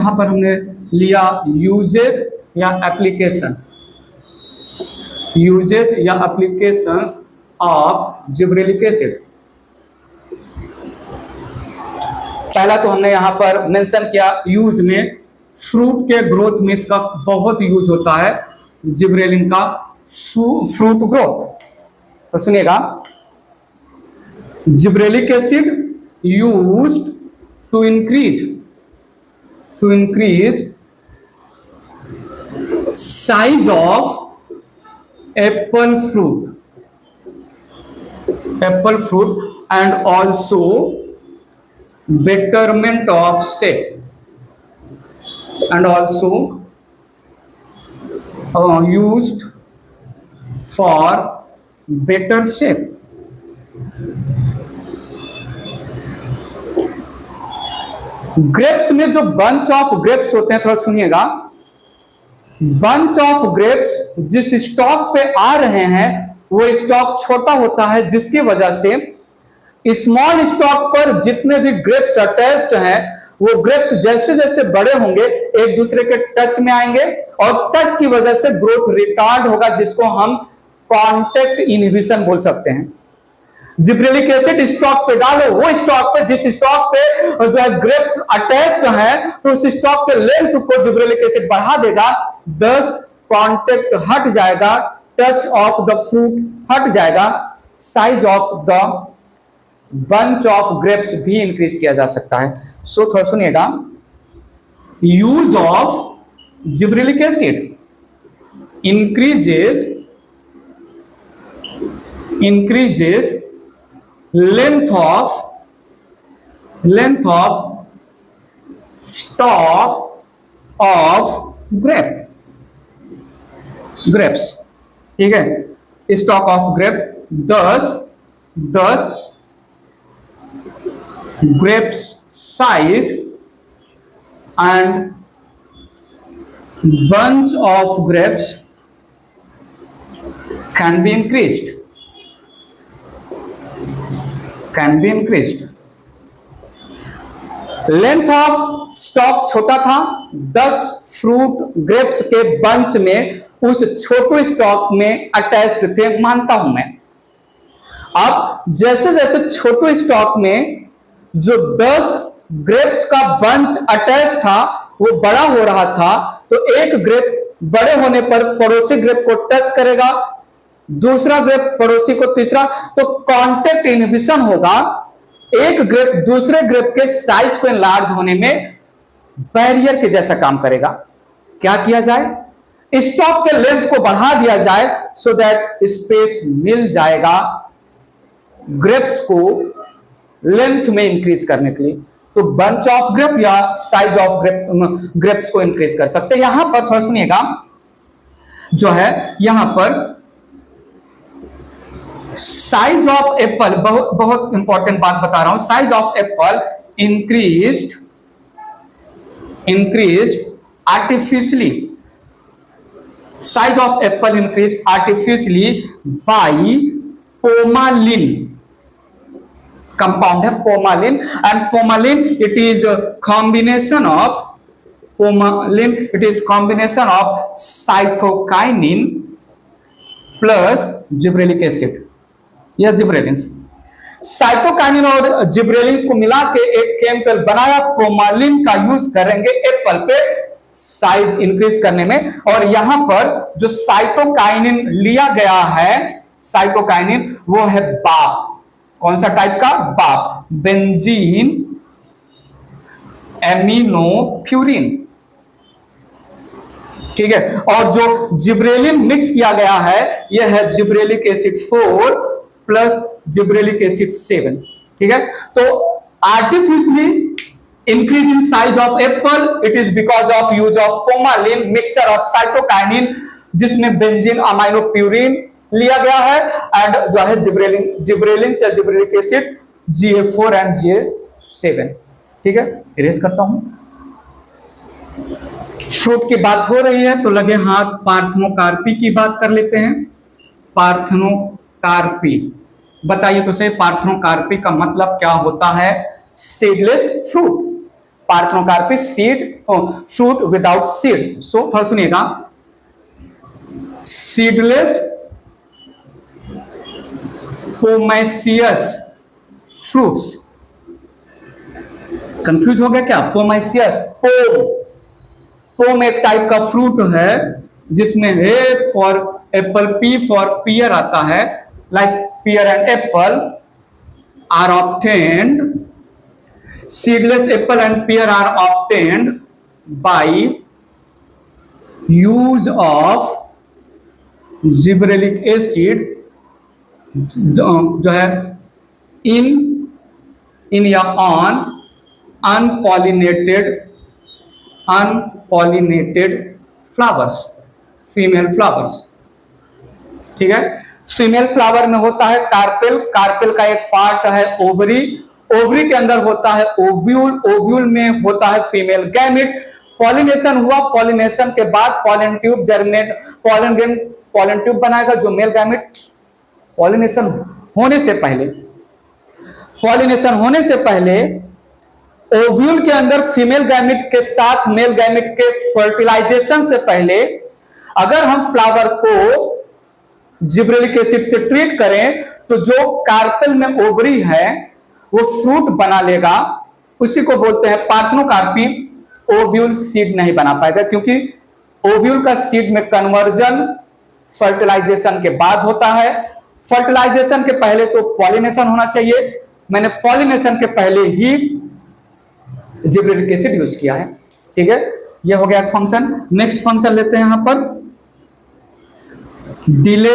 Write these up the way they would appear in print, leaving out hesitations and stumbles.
यहाँ पर हमने लिया यूजेज या एप्लीकेशन, यूजेज या एप्लीकेशंस ऑफ जिब्रेलिक एसिड। पहला तो हमने यहाँ पर मेंशन किया यूज में, फ्रूट के ग्रोथ में इसका बहुत यूज होता है जिब्रेलिन का, फ्रूट ग्रोथ। तो सुनिएगा, gibberellic acid used to increase size of apple fruit and also betterment of shape, and also used for better shape। Grapes में जो बंच ऑफ ग्रेप्स होते हैं, थोड़ा सुनिएगा, बंच ऑफ ग्रेप्स जिस स्टॉक पे आ रहे हैं वो स्टॉक छोटा होता है, जिसकी वजह से स्मॉल स्टॉक पर जितने भी ग्रेप्स अटैच्ड हैं वो ग्रेप्स जैसे जैसे बड़े होंगे एक दूसरे के टच में आएंगे और टच की वजह से ग्रोथ रिटार्ड होगा, जिसको हम कॉन्टेक्ट इनहिबिशन बोल सकते हैं। जिब्रेलिक एसिड स्टॉक पे डालो, वो स्टॉक पे जिस स्टॉक पे जो है ग्रेप्स अटैच्ड है तो उस स्टॉक के लेंथ को जिब्रेलिक एसिड बढ़ा देगा, 10 कॉन्टेक्ट हट जाएगा, टच ऑफ द फ्रूट हट जाएगा, size of the bunch of grapes भी इंक्रीज किया जा सकता है। सो थोड़ा सुनिएगा, use of gibberellic acid increases length of stalk of grapes, ठीक है, stock of grape, 10 grapes size and bunch of grapes can be increased। Length of stock छोटा था, 10 फ्रूट ग्रेप्स के बंच में उस छोटे स्टॉक में अटैच्ड थे, मानता हूं मैं। अब जैसे जैसे छोटे स्टॉक में जो 10 ग्रेप्स का बंच अटैच था वो बड़ा हो रहा था, तो एक ग्रेप बड़े होने पर पड़ोसी ग्रेप को टच करेगा, दूसरा ग्रेप पड़ोसी को, तीसरा, तो कॉन्टेक्ट इनहिबिशन होगा। एक ग्रेप दूसरे ग्रेप के साइज को एनलार्ज होने में बैरियर के जैसा काम करेगा। क्या किया जाए, स्टॉक के लेंथ को बढ़ा दिया जाए सो दैट स्पेस मिल जाएगा ग्रेप्स को लेंथ में इंक्रीज करने के लिए। तो बंच ऑफ ग्रेप या साइज ऑफ ग्रेप्स को इंक्रीज कर सकते हैं। यहां पर थोड़ा सुनिएगा, जो है यहां पर साइज ऑफ एप्पल, बहुत इंपॉर्टेंट बात बता रहा हूं, size of apple increased artificially, size of apple increased artificially by Promalin, compound है Promalin, and Promalin it is combination of cytokinin plus gibberellic acid या जिब्रेलिन्स। साइटोकाइनिन और जिब्रेलिन्स को मिला के एक केमिकल बनाया, पोमालिन का यूज करेंगे एप्पल पे साइज इंक्रीज करने में। और यहां पर जो साइटोकाइनिन लिया गया है, साइटोकाइनिन वो है बाप, कौन सा टाइप का, बाप, बेंजीन एमिनोफ्यूरिन, ठीक है। और जो जिब्रेलिन मिक्स किया गया है यह है gibberellic acid 4 plus gibberellic acid 7, ठीक है। तो artificially increase in size of apple, it is because of use of Promalin mixture of cytokinin, जिसमें बेंजीन अमाइनोप्यूरिन लिया गया है, एंड जो है जिब्रेलिन से gibberellic acid GA4 and GA7, ठीक है। इरेज करता हूं। फ्रूट की बात हो रही है तो लगे हाथ पार्थेनोकार्पी की बात कर लेते हैं। पार्थेनोकार्पी, बताइए तो सही, पार्थेनोकार्पी का मतलब क्या होता है? Seedless fruit. Parthenocarpy seed fruit without seed. So थोड़ा सुनिएगा, सीडलेस पोमेसियस फ्रूट्स। कंफ्यूज हो गया क्या? पोमेसियस, पोम एक टाइप का फ्रूट है जिसमें A for apple, P for pear आता है, like pear and apple are obtained, seedless apple and pear are obtained by use of gibberellic acid जो है इन या on unpollinated flowers, female flowers. ठीक है, फीमेल फ्लावर में होता है कार्पेल, कार्पेल का एक पार्ट है ओवरी, ओवरी के अंदर होता है ओव्यूल, ओव्यूल में होता है फीमेल गैमेट। पॉलिनेशन हुआ, पॉलिनेशन के बाद pollen tube germinate, pollen tube बनाएगा जो मेल गैमेट। पॉलिनेशन होने से पहले ओव्यूल के अंदर फीमेल गैमेट के साथ मेल गैमेट के फर्टिलाइजेशन से पहले अगर हम फ्लावर को जिब्रेलिक एसिड से ट्रीट करें तो जो कार्पेल में ओवरी है वो फ्रूट बना लेगा, उसी को बोलते हैं पार्थेनोकार्पी। ओव्यूल सीड नहीं बना पाएगा क्योंकि ओव्यूल का सीड में कन्वर्जन फर्टिलाइजेशन के बाद होता है। फर्टिलाइजेशन के पहले तो पॉलिनेशन होना चाहिए, मैंने पॉलिनेशन के पहले ही जिब्रेलिक एसिड यूज किया है। ठीक है, यह हो गया फंक्शन। नेक्स्ट फंक्शन लेते हैं यहां पर, डिले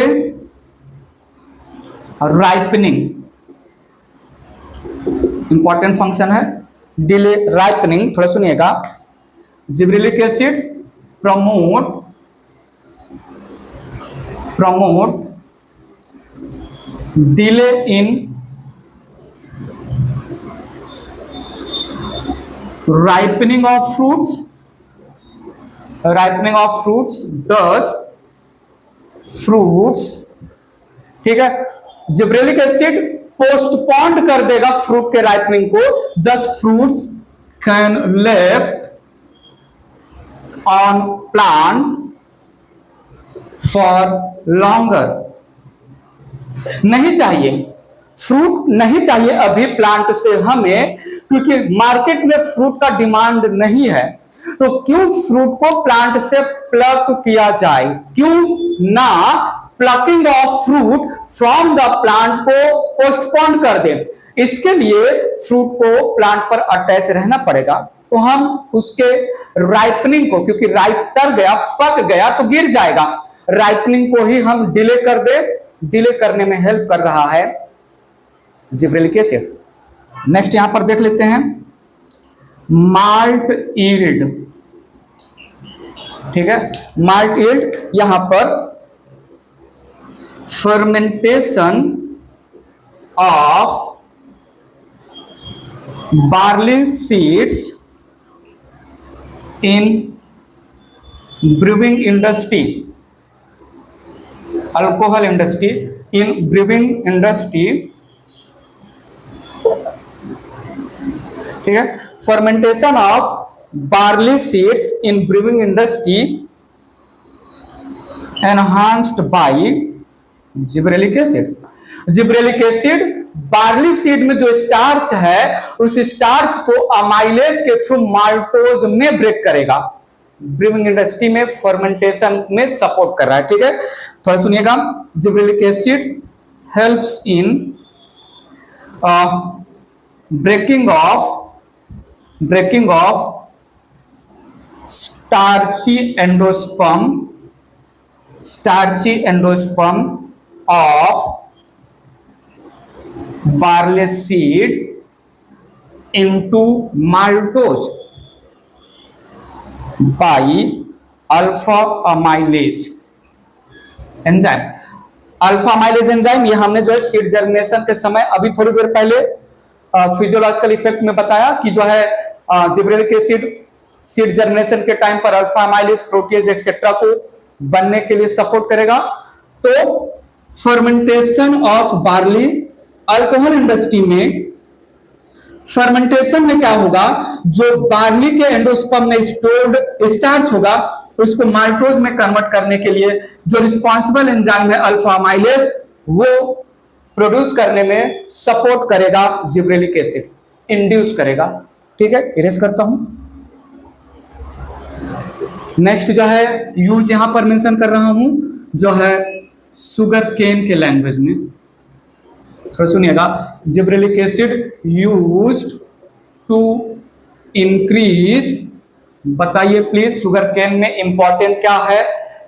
राइपनिंग। इंपॉर्टेंट फंक्शन है डिले राइपनिंग। थोड़ा सुनिएगा, gibberellic acid promote delay in ripening of fruits, thus fruits, ठीक है, जिब्रेलिक एसिड पोस्टपोन्ड कर देगा फ्रूट के राइपनिंग को, thus fruits can left on plant for longer। नहीं चाहिए, फ्रूट नहीं चाहिए अभी प्लांट से हमें, क्योंकि मार्केट में फ्रूट का डिमांड नहीं है। तो क्यों फ्रूट को प्लांट से प्लक किया जाए, क्यों ना plucking of fruit from the plant को पोस्टपोन कर दे। इसके लिए फ्रूट को प्लांट पर अटैच रहना पड़ेगा। तो हम उसके राइपनिंग को, क्योंकि राइप कर गया, पक गया तो गिर जाएगा, राइपनिंग को ही हम डिले कर दे। डिले करने में हेल्प कर रहा है जिब्रेलिक एसिड। नेक्स्ट यहां पर देख लेते हैं माल्ट यील्ड। ठीक है, माल्ट यील्ड, यहां पर fermentation of barley seeds in brewing industry, alcohol industry, in brewing industry. ठीक है, fermentation of barley seeds in brewing industry enhanced by gibberellic acid. Gibberellic acid barley seed में जो starch है उस स्टार्च को amylase के थ्रू माल्टोज में break करेगा, ब्रूइंग इंडस्ट्री में फर्मेंटेशन में सपोर्ट कर रहा है। ठीक है, थोड़ा सुनिएगा, gibberellic acid helps in breaking of starchy endosperm of barley seed into maltose by alpha amylase enzyme. Alpha amylase enzyme ये हमने जो है सीड जर्मिनेशन के समय अभी थोड़ी देर पहले फिजियोलॉजिकल इफेक्ट में बताया कि जो है जिब्रेलिक एसिड सीड जर्मिनेशन के टाइम पर अल्फा अमाइलेज, प्रोटीज एक्सेट्रा को बनने के लिए सपोर्ट करेगा। तो fermentation of barley alcohol industry में फर्मेंटेशन में क्या होगा, जो बार्ली के एंडोस्पर्म में स्टोर्ड स्टार्च होगा उसको माल्टोज में कन्वर्ट करने के लिए जो रिस्पॉन्सिबल एंजाइम है अल्फा अमाइलेज, वो प्रोड्यूस करने में सपोर्ट करेगा जिब्रेलिक एसिड, इंड्यूस करेगा। ठीक है, इरेज करता हूं। नेक्स्ट जो है यूज यहां पर मेंशन कर रहा हूं जो है शुगर केन के लैंग्वेज में, थोड़ा सुनिएगा। Gibberellic acid used to increase, बताइए प्लीज शुगर केन में इंपॉर्टेंट क्या है?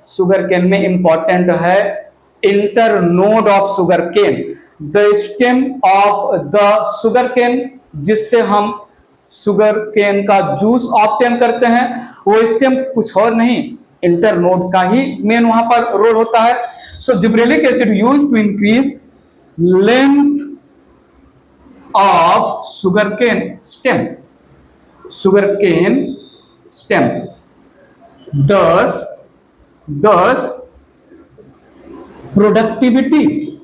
शुगर केन में इंपॉर्टेंट है internode of sugar cane, the stem of the sugar cane, जिससे हम शुगर केन का जूस ऑब्टेन करते हैं। वो स्टेम कुछ और नहीं, इंटरनोड का ही मेन वहां पर रोल होता है। So gibberellic acid use to increase length of sugar cane stem, sugar cane stem, thus productivity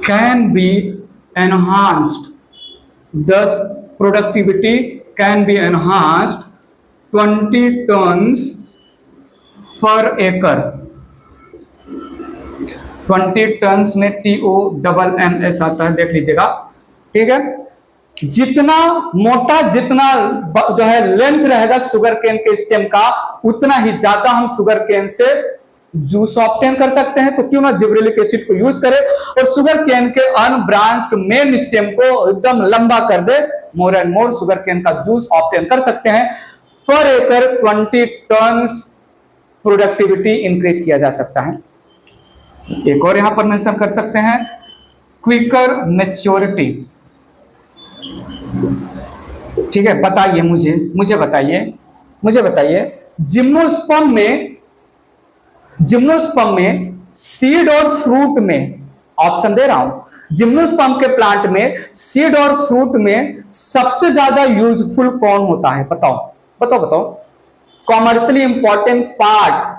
can be enhanced, thus productivity can be enhanced 20 tons per acre, 20 turns में TONNS आता है, देख लीजिएगा। ठीक है, जितना मोटा, जितना जो है लेंथ रहेगा शुगर केन के स्टेम का, उतना ही ज्यादा हम शुगर केन से जूस ऑब्टेन कर सकते हैं। तो क्यों ना जिब्रेलिक एसिड को यूज करें और शुगर केन के अनब्रांच्ड मेन स्टेम को एकदम लंबा कर दे, more and more sugar cane का जूस ऑब्टेन कर सकते हैं। पर एकड़ 20 टन्स प्रोडक्टिविटी इंक्रीज किया जा सकता है। एक और यहां पर मेंशन कर सकते हैं क्विकर मैच्योरिटी। ठीक है, बताइए मुझे बताइए जिम्नोस्पर्म में सीड और फ्रूट में, ऑप्शन दे रहा हूं, जिम्नोस्पर्म के प्लांट में सीड और फ्रूट में सबसे ज्यादा यूजफुल कौन होता है? बताओ। कॉमर्शियली इंपॉर्टेंट पार्ट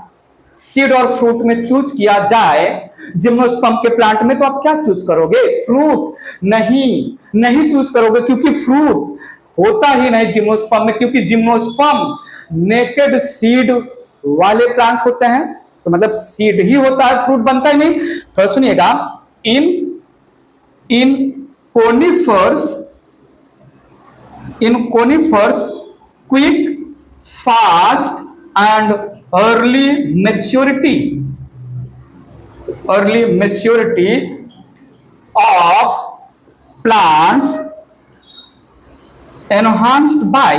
सीड और फ्रूट में चूज किया जाए जिम्नोस्पर्म के प्लांट में, तो आप क्या चूज करोगे? फ्रूट नहीं चूज करोगे, क्योंकि फ्रूट होता ही नहीं जिम्नोस्पर्म में, क्योंकि जिम्नोस्पर्म नेकेड सीड वाले प्लांट होते हैं, तो मतलब सीड ही होता है, फ्रूट बनता ही नहीं। तो सुनिएगा, इन conifers quick, fast and early maturity of plants enhanced by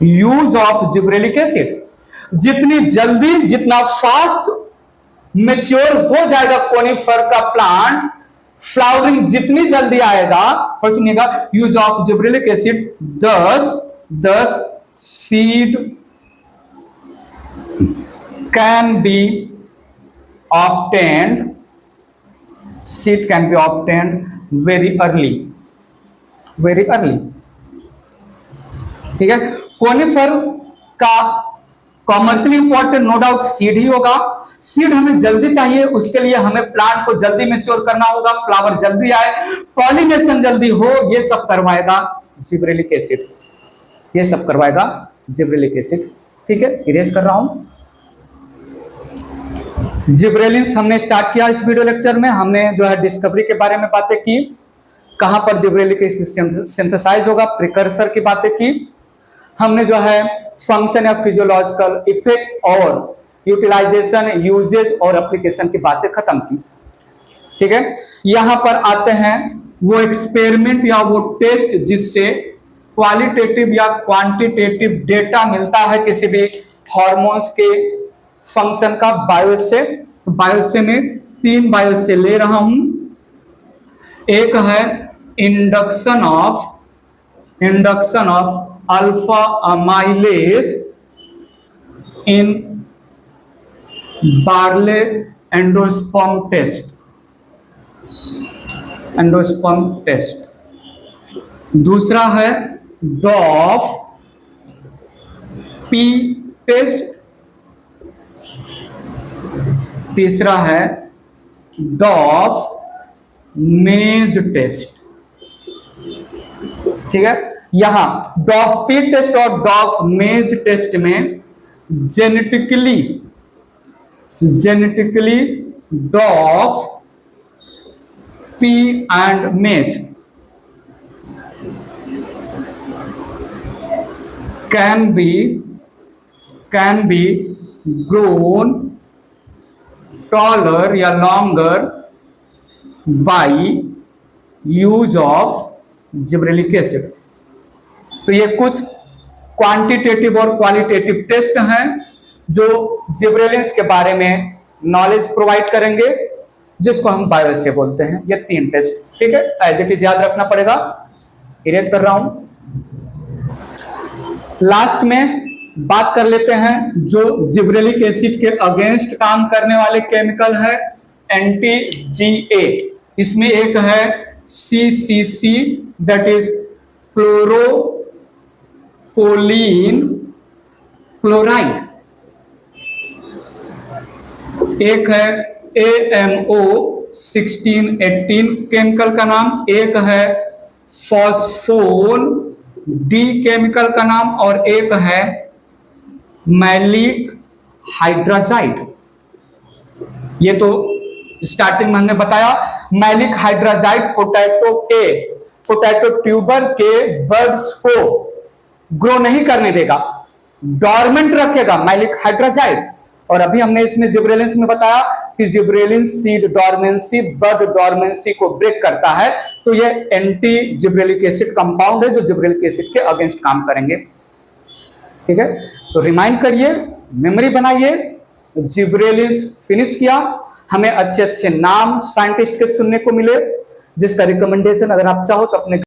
use of gibberellic acid। जितनी जल्दी, जितना फास्ट मेच्योर हो जाएगा कोनिफर का प्लांट, फ्लावरिंग जितनी जल्दी आएगा, और सुनिएगा, use of gibberellic acid, thus seed can be obtained very early। ठीक है, कोनिफर का commercially important no doubt seed ही होगा। सीड हमें जल्दी चाहिए, उसके लिए हमें प्लांट को जल्दी मैच्योर करना होगा, फ्लावर जल्दी आए, पॉलिनेशन जल्दी हो, ये सब करवाएगा जिब्रेलिक एसिड, ये सब करवाएगा जिब्रेलिक एसिड। ठीक है, इरेज कर रहा हूं। जिब्रेलिन्स हमने स्टार्ट किया इस वीडियो लेक्चर में। हमने जो है डिस्कवरी के बारे में बातें की, कहां पर जिब्रेलिक एसिड सिंथेसाइज होगा, प्रिकर्सर की बातें की। हमने जो है फंक्शन या फिजियोलॉजिकल इफेक्ट और यूटिलाइजेशन, यूजेज और एप्लीकेशन की बातें खत्म की। ठीक है, यहां पर आते हैं वो एक्सपेरिमेंट या वो टेस्ट जिससे क्वालिटेटिव या क्वांटिटेटिव डेटा मिलता है किसी भी हार्मोन्स के फंक्शन का। बायोसे में 3 बायोसे ले रहा हूं। एक है induction of alpha amylase in barley endosperm test. दूसरा है डॉफ पी टेस्ट। तीसरा है डॉफ मेज टेस्ट, ठीक है। यहां डॉफ पी टेस्ट और डॉफ मेज टेस्ट में genetically dwarf pea and maize can be grown taller या longer by use of gibberellic acid. तो ये कुछ क्वांटिटेटिव और क्वालिटेटिव टेस्ट हैं जो जिब्रेलिन्स के बारे में नॉलेज प्रोवाइड करेंगे, जिसको हम बायोअसे बोलते हैं। ये 3 टेस्ट, ठीक है, एज इट इज याद रखना पड़ेगा। इरेज कर रहा हूं। लास्ट में बात कर लेते हैं जो जिब्रेलिक एसिड के अगेंस्ट काम करने वाले केमिकल है एंटी-GA। इसमें एक है CCC, दैट इज क्लोरोकोलिन क्लोराइड। एक है AMO 1618 केमिकल का नाम, एक है फॉस्फोन डी केमिकल का नाम, और एक है मैलिक हाइड्राजाइड। ये तो स्टार्टिंग में हमने बताया। मैलिक हाइड्राजाइड पोटैटो ट्यूबर के बर्ड्स को ग्रो नहीं करने देगा, डॉर्मेंट रखेगा मैलिक हाइड्राजाइड। और अभी हमने इसमें जिब्रेलिन्स में बताया कि gibberellin seed dormancy, bird dormancy को ब्रेक करता है। तो ये एंटी जिब्रेलिक एसिड कंपाउंड है जो जिब्रेलिक एसिड के अगेंस्ट काम करेंगे, ठीक है। तो रिमाइंड करिए, मेमोरी बनाइए। जिब्रेलिन्स फिनिश किया, हमें अच्छे अच्छे नाम साइंटिस्ट के सुनने को मिले, जिसका रिकमेंडेशन अगर आप चाहो तो अपने